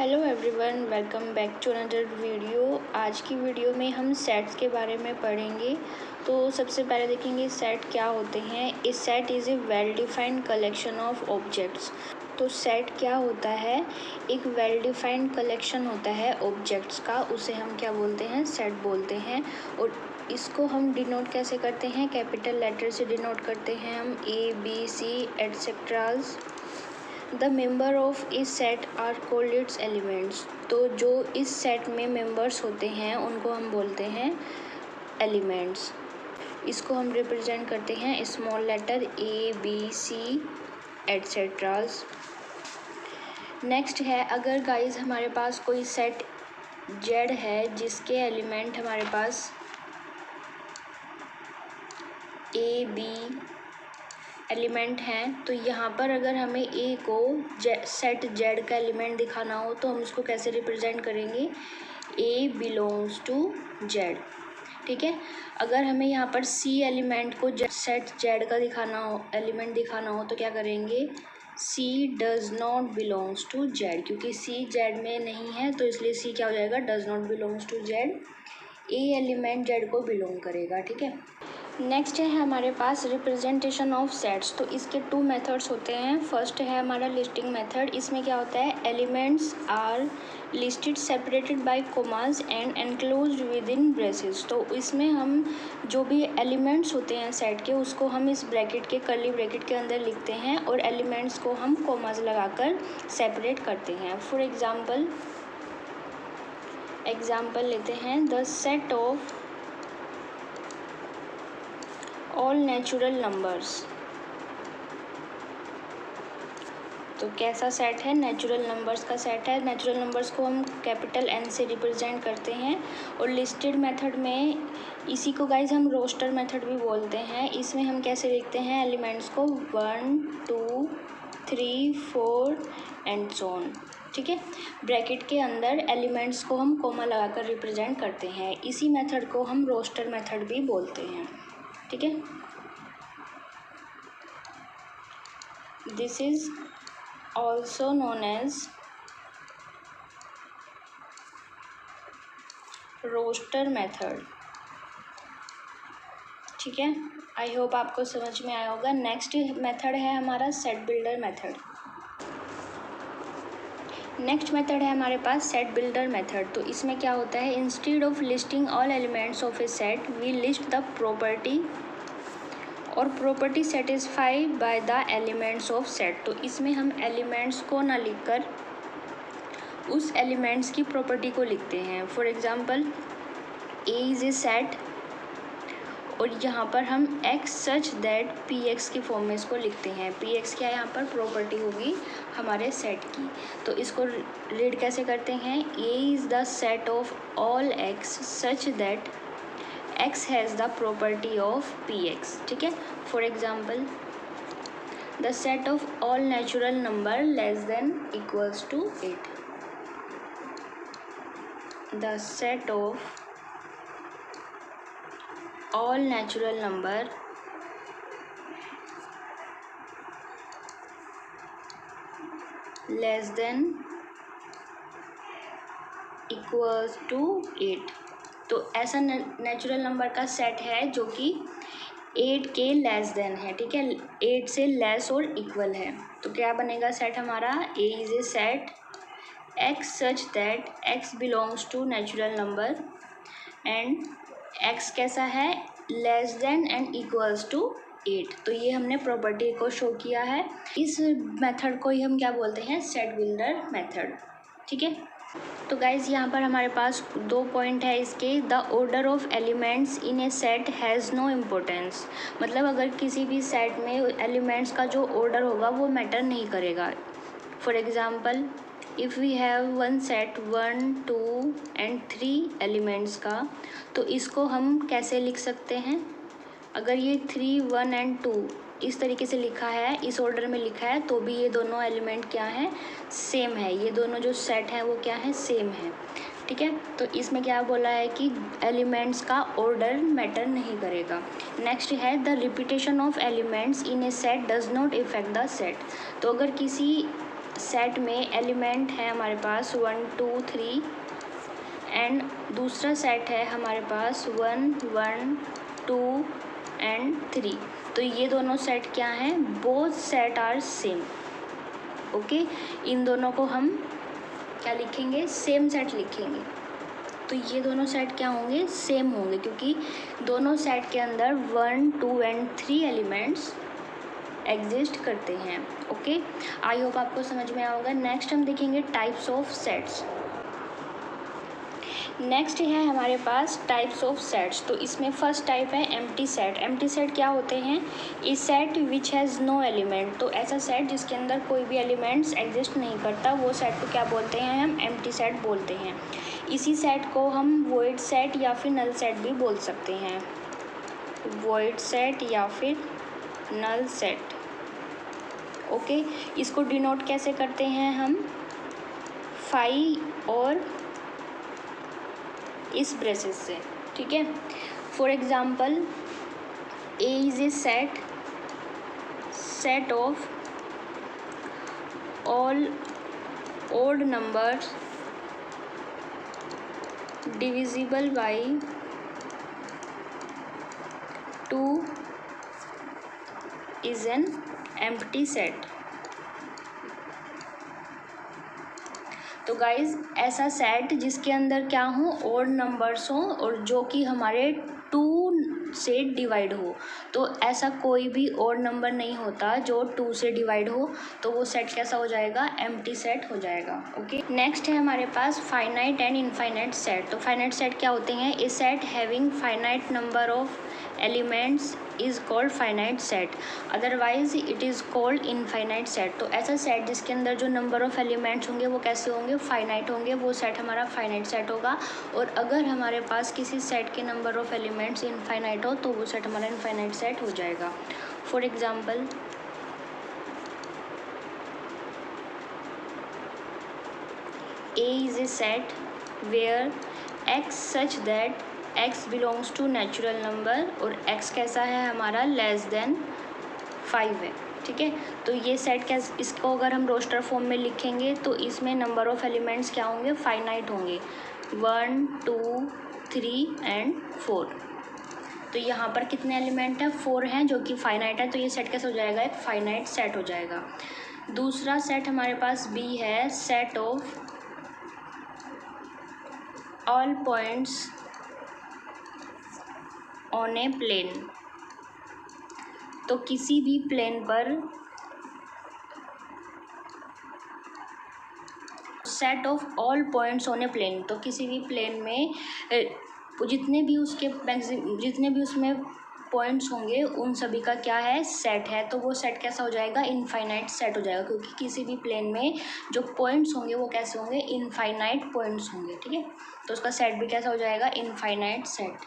Hello everyone, welcome back to another video. आज की video में हम सेट्स के बारे में पढ़ेंगे। तो सबसे पहले देखेंगे सेट क्या होते हैं। A set is a well defined collection of objects. तो सेट क्या होता है? एक वेल डिफाइंड कलेक्शन होता है ऑब्जेक्ट्स का, उसे हम क्या बोलते हैं? सेट बोलते हैं। और इसको हम डिनोट कैसे करते हैं? कैपिटल लेटर से डिनोट करते हैं हम, A B C etceteras. The member of इस set are called its elements. तो जो इस सेट में मेंबर्स होते हैं उनको हम बोलते हैं एलिमेंट्स। इसको हम रिप्रेजेंट करते हैं small letter A B C etceteras. Next है, अगर गाइस हमारे पास कोई सेट जेड है जिसके एलिमेंट हमारे पास ए बी एलिमेंट हैं, तो यहाँ पर अगर हमें ए को सेट जेड का एलिमेंट दिखाना हो तो हम उसको कैसे रिप्रेजेंट करेंगे? A belongs to Z. ठीक है। अगर हमें यहाँ पर सी एलिमेंट को सेट जेड का एलिमेंट दिखाना हो तो क्या करेंगे? C does not belongs to Z, क्योंकि सी जेड में नहीं है तो इसलिए सी क्या हो जाएगा? Does not belongs to Z. A element Z को बिलोंग करेगा। ठीक है। नेक्स्ट है हमारे पास रिप्रेजेंटेशन ऑफ सेट्स। तो इसके टू मेथड्स होते हैं। फर्स्ट है हमारा लिस्टिंग मेथड। इसमें क्या होता है? Elements are listed separated by commas and enclosed within braces. तो इसमें हम जो भी एलिमेंट्स होते हैं सेट के उसको हम इस ब्रैकेट के कर्ली ब्रैकेट के अंदर लिखते हैं और एलिमेंट्स को हम कोमास लगाकर सेपरेट करते हैं। फॉर एग्जाम्पल लेते हैं, the set of all natural numbers. तो कैसा सेट है? नेचुरल नंबर्स का सेट है। नेचुरल नंबर्स को हम कैपिटल एन से रिप्रेजेंट करते हैं। और लिस्टेड मेथड में इसी को गाइज हम रोस्टर मेथड भी बोलते हैं। इसमें हम कैसे लिखते हैं एलिमेंट्स को? 1 2 3 4 एंड सो ऑन। ठीक है। ब्रैकेट के अंदर एलिमेंट्स को हम कोमा लगाकर रिप्रेजेंट करते हैं। इसी मेथड को हम रोस्टर मेथड भी बोलते हैं। ठीक है। This is also known as roster method. ठीक है। आई होप आपको समझ में आया होगा। नेक्स्ट मेथड है हमारा set builder method. Next method है हमारे पास सेट बिल्डर मेथड। तो इसमें क्या होता है? Instead of listing all elements of a set we list the property और property satisfy by the elements of set. तो इसमें हम एलिमेंट्स को ना लिखकर उस एलिमेंट्स की प्रॉपर्टी को लिखते हैं। For example, A is a set और यहाँ पर हम x such that P x की फॉर्म में इसको लिखते हैं। पी एक्स क्या है? यहाँ पर प्रॉपर्टी होगी हमारे सेट की। तो इसको रीड कैसे करते हैं? A is the set of all X such that x has the property of px। ठीक है। For example, the set of all natural number less than equals to 8। The set of all natural number less than equals to 8। तो ऐसा natural number का set है जो कि 8 के less than है। ठीक है। 8 से लेस और इक्वल है। तो क्या बनेगा सेट हमारा? A is a set X such that X belongs to natural number and X कैसा है? Less than and equals to 8। तो ये हमने प्रॉपर्टी को शो किया है। इस मेथड को ही हम क्या बोलते हैं? Set builder method. ठीक है। तो गाइज यहाँ पर हमारे पास 2 पॉइंट है इसके। The order of elements in a set has no importance. मतलब अगर किसी भी सेट में एलिमेंट्स का जो ऑर्डर होगा वो मैटर नहीं करेगा। For example, if we have one set 1 2 and 3 elements का, तो इसको हम कैसे लिख सकते हैं? अगर ये 3 1 एंड 2 इस तरीके से लिखा है, इस ऑर्डर में लिखा है, तो भी ये दोनों एलिमेंट क्या हैं? सेम है। ये दोनों जो सेट हैं वो क्या है? सेम है। ठीक है। तो इसमें क्या बोला है कि एलिमेंट्स का ऑर्डर मैटर नहीं करेगा। नेक्स्ट है, the repetition of elements in a set does not effect the set. तो अगर किसी सेट में एलिमेंट है हमारे पास 1 2 3 एंड दूसरा सेट है हमारे पास 1 1 2 एंड 3। तो ये दोनों सेट क्या हैं? Both set are same. Okay, इन दोनों को हम क्या लिखेंगे? सेम सेट लिखेंगे। तो ये दोनों सेट क्या होंगे? सेम होंगे, क्योंकि दोनों सेट के अंदर 1 2 एंड 3 एलिमेंट्स एग्जिस्ट करते हैं। ओके, आई होप आपको समझ में आएगा। नेक्स्ट हम देखेंगे टाइप्स ऑफ सेट्स। नेक्स्ट है हमारे पास टाइप्स ऑफ सेट्स। तो इसमें फर्स्ट टाइप है एम्प्टी सेट। एम्प्टी सेट क्या होते हैं? A set which has no element. तो ऐसा सेट जिसके अंदर कोई भी एलिमेंट्स एग्जिस्ट नहीं करता, वो सेट को क्या बोलते हैं? हम एम्प्टी सेट बोलते हैं। इसी सेट को हम वॉइड सेट या फिर नल सेट भी बोल सकते हैं। वॉइड सेट या फिर नल सेट। ओके, इसको डिनोट कैसे करते हैं हम? फाई और इस ब्रेसेस से। ठीक है, for example A is a set of all odd numbers divisible by 2 is an empty set। तो गाइज ऐसा सेट जिसके अंदर क्या हो? ओड नंबर्स हो और जो कि हमारे 2 से डिवाइड हो। तो ऐसा कोई भी ओड नंबर नहीं होता जो 2 से डिवाइड हो, तो वो सेट कैसा हो जाएगा? एम्प्टी सेट हो जाएगा। ओके, नेक्स्ट है हमारे पास फाइनाइट एंड इनफाइनाइट सेट। तो फाइनाइट सेट क्या होते हैं? A set having finite number of elements is called finite set, otherwise it is called infinite set. तो ऐसा सेट जिसके अंदर जो नंबर ऑफ एलिमेंट्स होंगे वो कैसे होंगे? फाइनाइट होंगे, वो सेट हमारा फाइनाइट सेट होगा। और अगर हमारे पास किसी सेट के नंबर ऑफ एलिमेंट्स इनफाइनाइट हो तो वो सेट हमारा इनफाइनाइट सेट हो जाएगा। For example A is a set where x such that x belongs to natural number और x कैसा है हमारा? लेस देन 5 है। ठीक है, तो ये सेट कैसे, इसको अगर हम रोस्टर फॉर्म में लिखेंगे तो इसमें नंबर ऑफ एलिमेंट्स क्या होंगे? फाइनाइट होंगे, 1 2 3 एंड 4। तो यहाँ पर कितने एलिमेंट हैं? 4 हैं, जो कि फाइनाइट है। तो ये सेट कैसे हो जाएगा? एक फाइनाइट सेट हो जाएगा। दूसरा सेट हमारे पास बी है, set of all points on a plane. तो किसी भी प्लेन पर set of all points on a plane. तो किसी भी प्लेन में जितने भी उसमें पॉइंट्स होंगे उन सभी का क्या है? सेट है। तो वो सेट कैसा हो जाएगा? इनफाइनाइट सेट हो जाएगा, क्योंकि किसी भी प्लेन में जो पॉइंट्स होंगे वो कैसे होंगे? इनफाइनाइट पॉइंट्स होंगे। ठीक है, तो उसका सेट भी कैसा हो जाएगा? Infinite set.